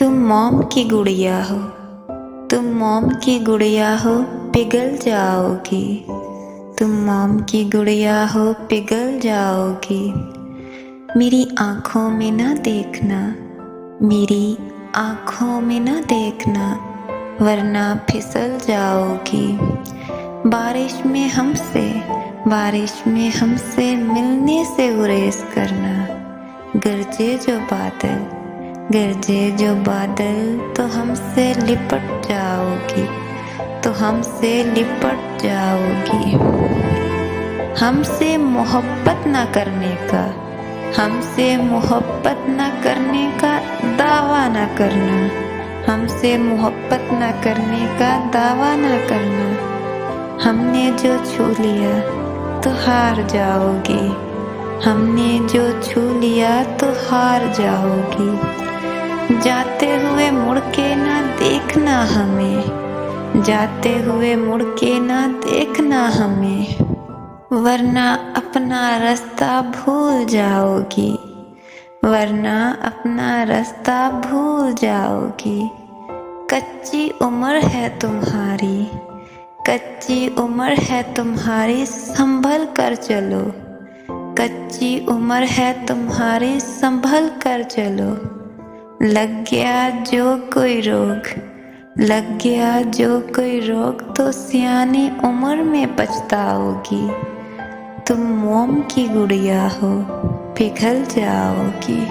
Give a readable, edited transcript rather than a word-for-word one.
तुम मोम की गुड़िया हो, तुम मोम की गुड़िया हो, पिघल जाओगी। तुम मोम की गुड़िया हो, पिघल जाओगी। मेरी आँखों में ना देखना, मेरी आँखों में ना देखना, वरना फिसल जाओगी। बारिश में हमसे मिलने से गुरेज करना। गरजे जो बादल तो हमसे लिपट जाओगी, तो हमसे लिपट जाओगी। हमसे मोहब्बत ना करने का, हमसे मोहब्बत ना करने का दावा ना करना। हमसे मोहब्बत ना करने का दावा ना करना। हमने जो छू लिया तो हार जाओगी, हमने जो छू लिया तो हार जाओगी। जाते हुए मुड़ के ना देखना हमें, जाते हुए मुड़ के ना देखना हमें, वरना अपना रास्ता भूल जाओगी, वरना अपना रास्ता भूल जाओगी। कच्ची उम्र है तुम्हारी, कच्ची उम्र है तुम्हारी, संभल कर चलो। कच्ची उम्र है तुम्हारी, संभल कर चलो। लग गया जो कोई रोग, लग गया जो कोई रोग, तो सियानी उम्र में पछताओगी। तुम मोम की गुड़िया हो, पिघल जाओगी।